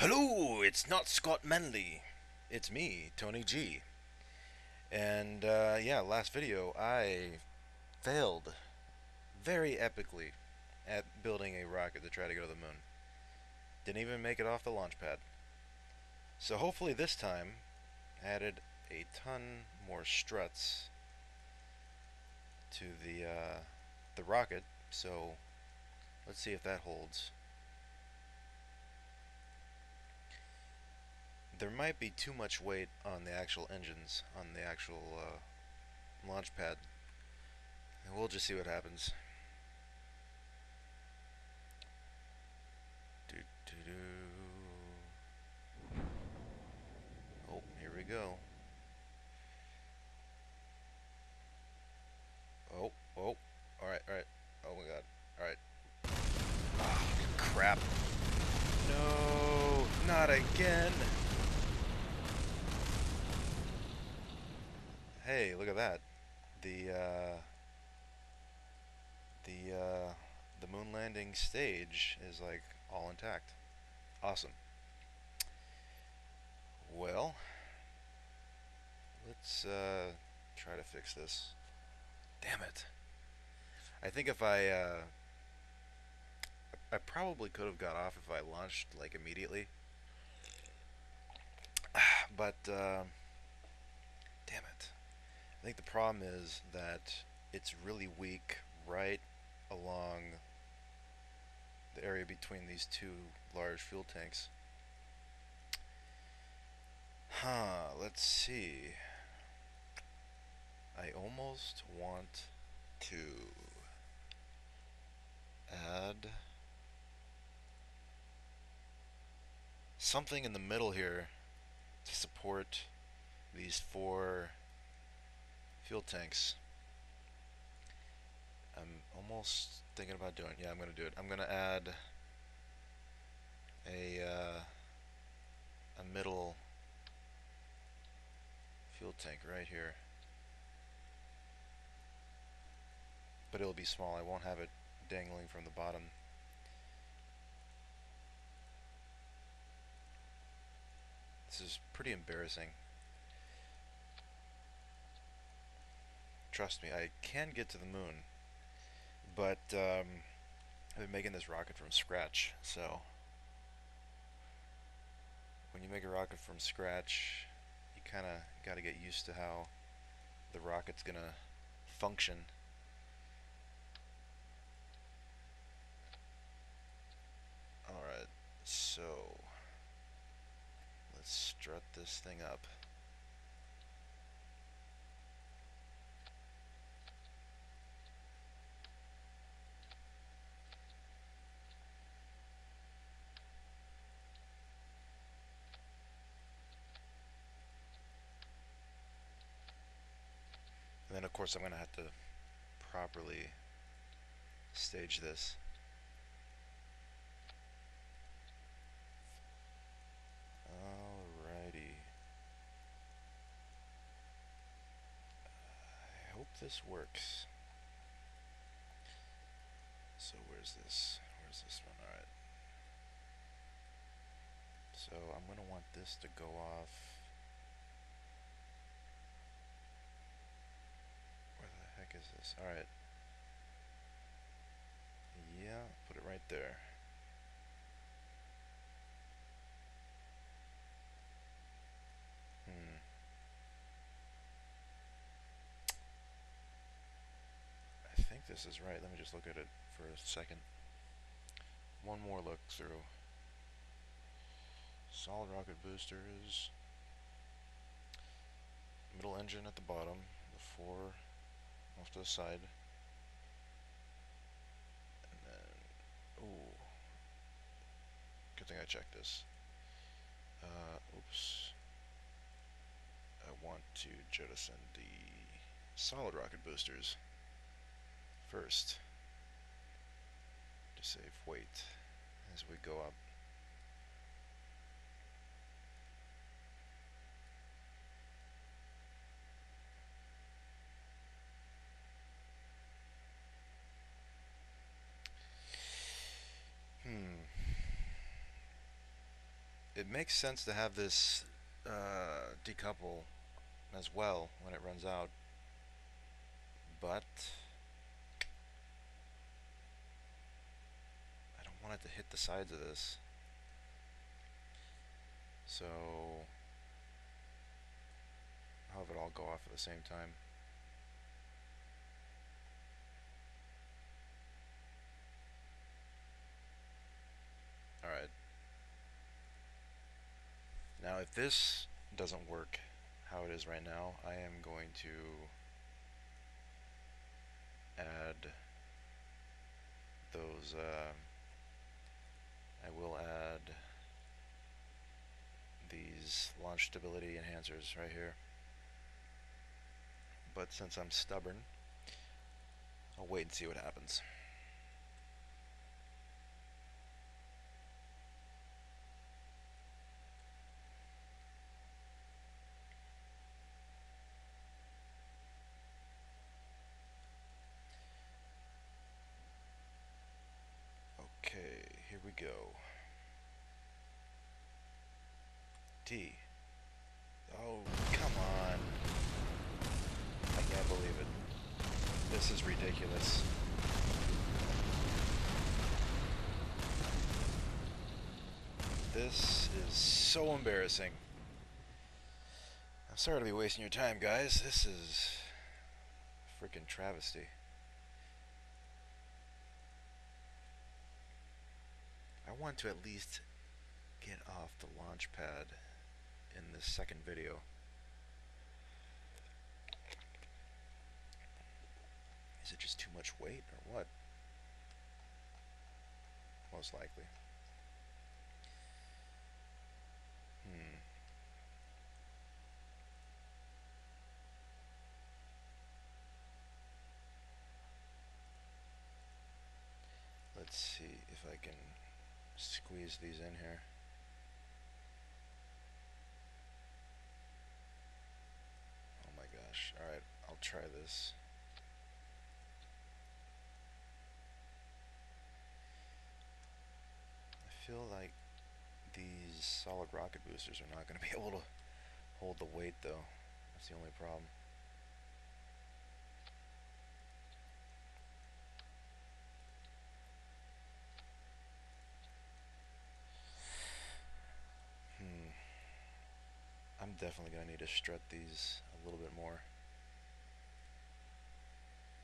Hello, it's not Scott Manley. It's me, Tony G. And yeah, last video I failed very epically at building a rocket to try to go to the moon. Didn't even make it off the launch pad. So hopefully this time added a ton more struts to the rocket. So let's see if that holds. There might be too much weight on the actual engines, on the actual launch pad. And we'll just see what happens. Do, do, do. Oh, here we go. Oh, oh. Alright, alright. Oh my god. Alright. Ah, crap. No, not again. Hey, look at that. The, uh, the, uh, the moon landing stage is like all intact. Awesome. Well, let's, try to fix this. Damn it. I think if I probably could have got off if I launched like immediately, but damn it. I think the problem is that it's really weak right along the area between these two large fuel tanks. Let's see. I almost want to add something in the middle here to support these four fuel tanks. I'm almost thinking about doing. Yeah, I'm gonna do it. I'm gonna add a middle fuel tank right here, but it'll be small. I won't have it dangling from the bottom. This is pretty embarrassing. Trust me, I can get to the moon, but I've been making this rocket from scratch, so when you make a rocket from scratch, you kind of got to get used to how the rocket's gonna function. Alright, so let's strut this thing up. And then of course I'm gonna have to properly stage this. Alrighty. I hope this works. So where's this? Where's this one? Alright. So I'm gonna want this to go off. Where the heck is this? Alright. Yeah, put it right there. I think this is right. Let me just look at it for a second. One more look through. Solid rocket boosters. Middle engine at the bottom. The four off to the side. And then, ooh. Good thing I checked this. Oops. I want to jettison the solid rocket boosters first to save weight as we go up. it makes sense to have this decouple as well when it runs out, but I don't want it to hit the sides of this. So I'll have it all go off at the same time. Alright. Now if this doesn't work how it is right now, I am going to add those, I will add these launch stability enhancers right here. But since I'm stubborn, I'll wait and see what happens. Okay, here we go. D. Oh, come on. I can't believe it. This is ridiculous. This is so embarrassing. I'm sorry to be wasting your time, guys. This is a freaking travesty. I want to at least get off the launch pad in this second video. Is it just too much weight or what? Most likely. Let's see if I can squeeze these in here. Oh my gosh. Alright, I'll try this. I feel like these solid rocket boosters are not going to be able to hold the weight though. That's the only problem. I'm definitely going to need to strut these a little bit more.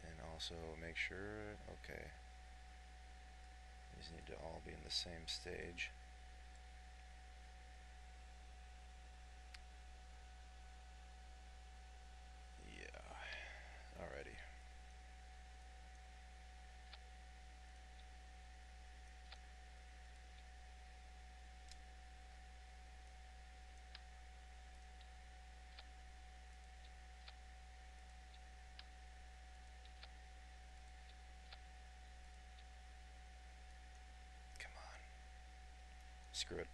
And also make sure, okay, these need to all be in the same stage. Yeah, alrighty. Come on. Screw it.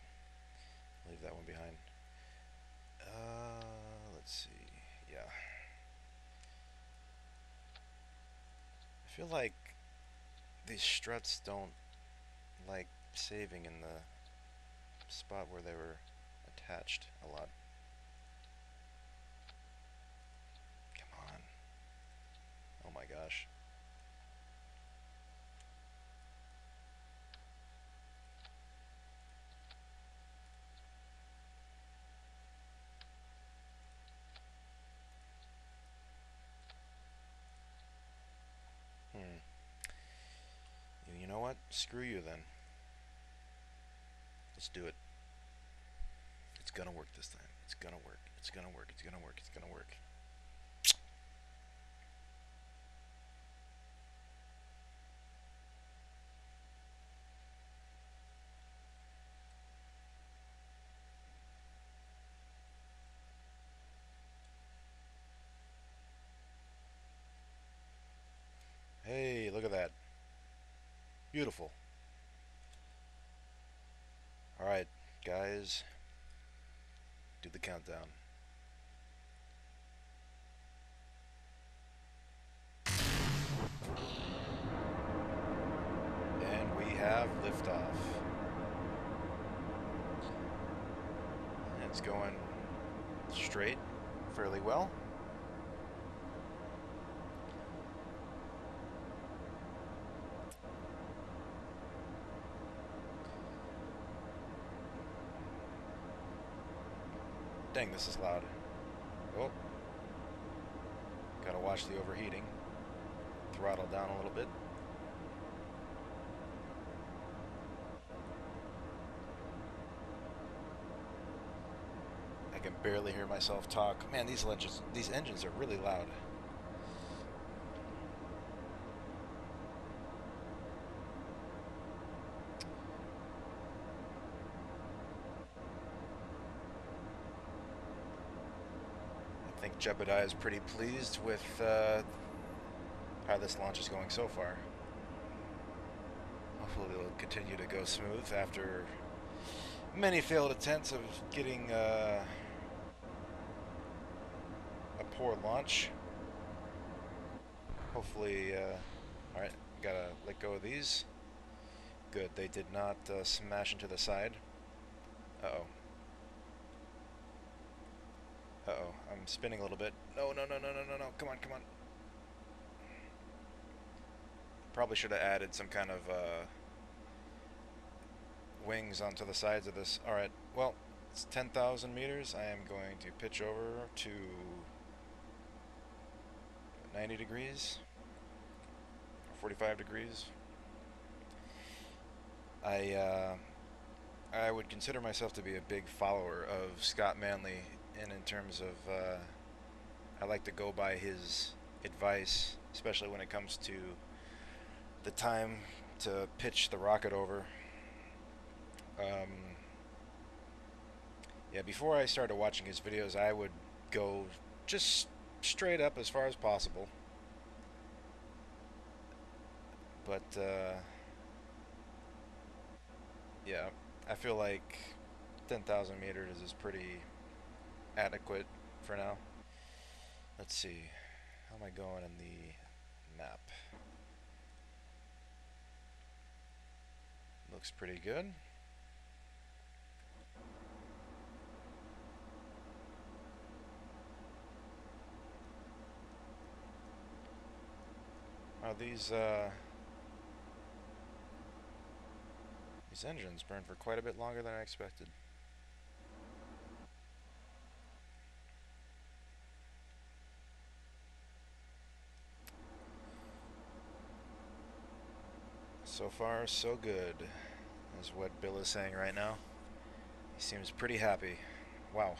Leave that one behind. Let's see. Yeah. I feel like these struts don't like saving in the spot where they were attached a lot. Come on. Oh my gosh. You know what? Screw you then. Let's do it. It's gonna work this time. It's gonna work. It's gonna work. It's gonna work. It's gonna work. Hey, look at that. Beautiful. Alright, guys. Do the countdown. And we have liftoff. It's going straight fairly well. Dang, this is loud. Oh. Gotta watch the overheating. Throttle down a little bit. I can barely hear myself talk. Man, these engines are really loud. I think Jebediah is pretty pleased with how this launch is going so far. Hopefully it'll continue to go smooth after many failed attempts of getting a poor launch. Hopefully, alright, gotta let go of these. Good, they did not smash into the side. Uh-oh. Uh-oh, I'm spinning a little bit. No, no, no, no, no, no, no, come on, come on. Probably should have added some kind of wings onto the sides of this. Alright, well, it's 10,000 meters. I am going to pitch over to 90 degrees, or 45 degrees. I would consider myself to be a big follower of Scott Manley, and in terms of, I like to go by his advice, especially when it comes to the time to pitch the rocket over. Yeah, before I started watching his videos, I would go just straight up as far as possible. But, yeah, I feel like 10,000 meters is pretty adequate for now. Let's see. How am I going in the map? Looks pretty good. Wow, these engines burn for quite a bit longer than I expected. So far, so good, is what Bill is saying right now. He seems pretty happy. Wow.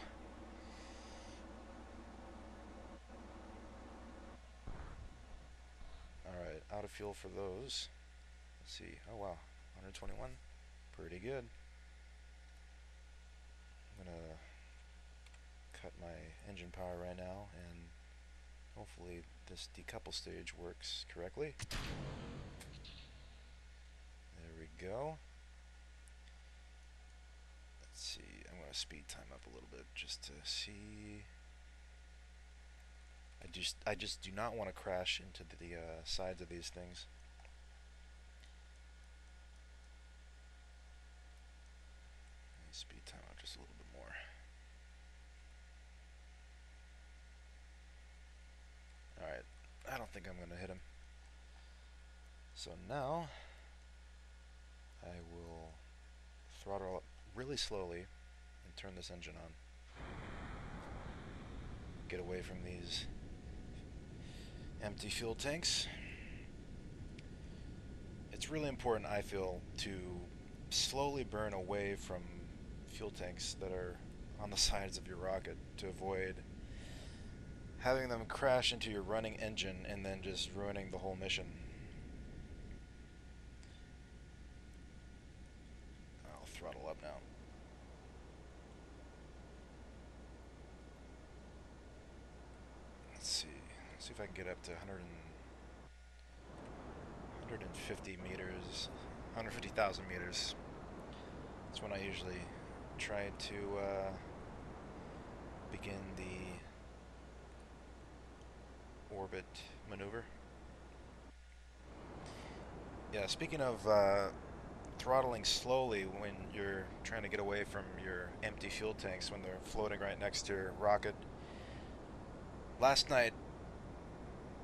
Alright, out of fuel for those. Let's see. Oh wow, 121. Pretty good. I'm gonna cut my engine power right now, and hopefully this decouple stage works correctly. There we go. Let's see, I'm gonna speed time up a little bit just to see. I just do not want to crash into the sides of these things. Speed time up just a little bit more. Alright, I don't think I'm going to hit him. So now, I will throttle up really slowly and turn this engine on. Get away from these empty fuel tanks. It's really important, I feel, to slowly burn away from fuel tanks that are on the sides of your rocket to avoid having them crash into your running engine and then just ruining the whole mission. I'll throttle up now. Let's see if I can get up to 150 meters, 150,000 meters. That's when I usually try to begin the orbit maneuver. Yeah, speaking of throttling slowly when you're trying to get away from your empty fuel tanks when they're floating right next to your rocket. Last night,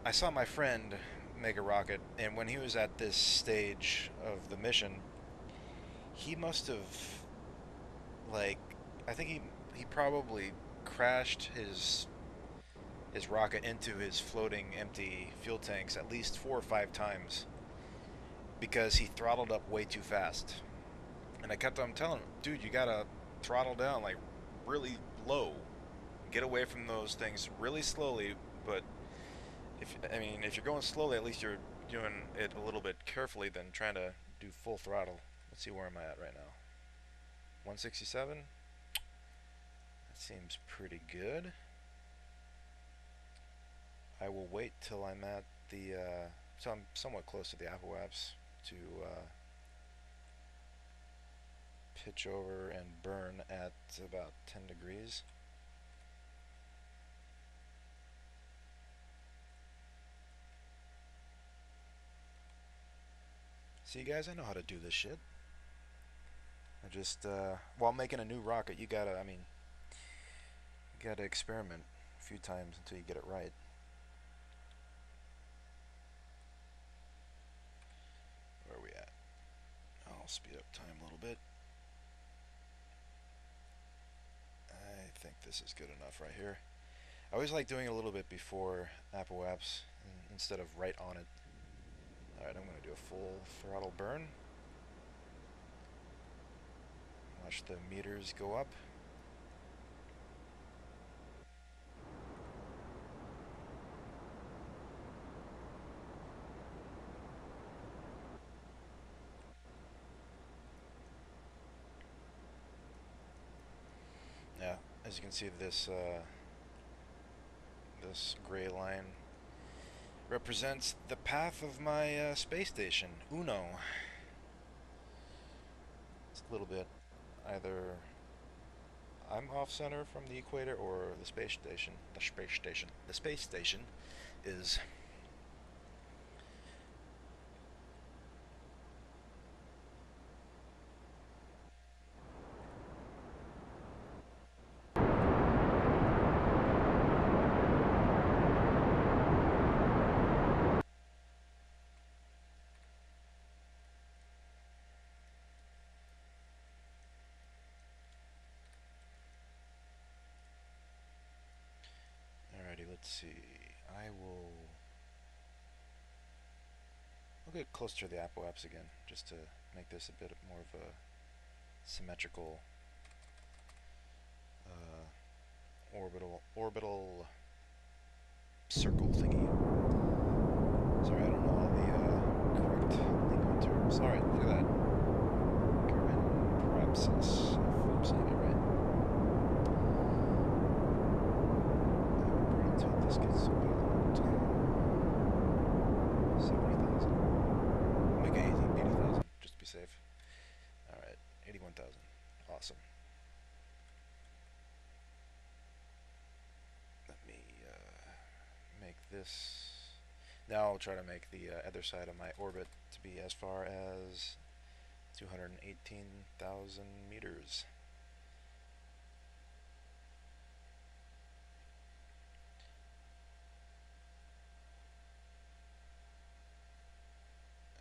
I saw my friend make a rocket, and when he was at this stage of the mission, he must have, like, I think he probably crashed his rocket into his floating empty fuel tanks at least 4 or 5 times because he throttled up way too fast. And I kept on telling him, dude, you gotta throttle down like really low. Get away from those things really slowly, but if you're going slowly, at least you're doing it a little bit carefully than trying to do full throttle. Let's see, where am I at right now? 167? That seems pretty good. I will wait till I'm at the, so I'm somewhat close to the Apple apps to pitch over and burn at about 10 degrees. See, guys, I know how to do this shit. I just, while making a new rocket, you gotta experiment a few times until you get it right. Where are we at? I'll speed up time a little bit. I think this is good enough right here. I always like doing a little bit before Apple apps instead of right on it. Alright, I'm going to do a full throttle burn. Watch the meters go up. Yeah, as you can see, this this gray line represents the path of my space station, Uno. It's a little bit either I'm off center from the equator or the space station. The space station is. Alrighty, let's see. I'll get closer to the Apple apps again, just to make this a bit more of a symmetrical orbital circle thingy. Sorry, I don't know all the correct lingo terms. Alright, look at that. Kerbin, perhaps, I hope I'm saying it right. Burn until this gets so big to 70,000. Make it 80,000, just to be safe. Alright, 81,000. Awesome. Let me make this. Now I'll try to make the other side of my orbit to be as far as 218,000 meters.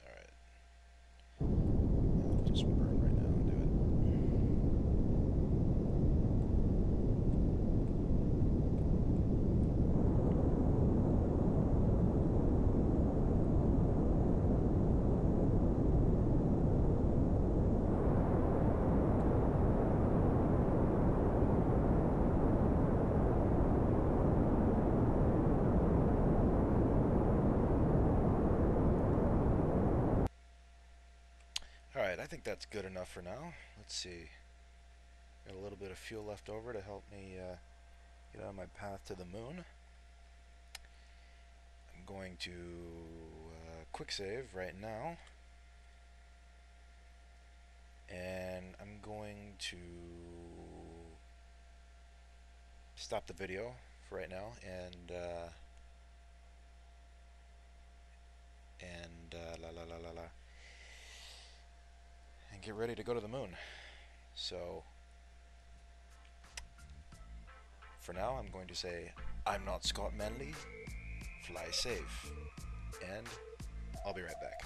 Alright. I'll just burn right now and do it. Alright, I think that's good enough for now. Let's see. Got a little bit of fuel left over to help me get on my path to the moon. I'm going to quick save right now. And I'm going to stop the video for right now and la la la la la. get ready to go to the moon. So, for now, I'm going to say, I'm not Scott Manley, fly safe, and I'll be right back.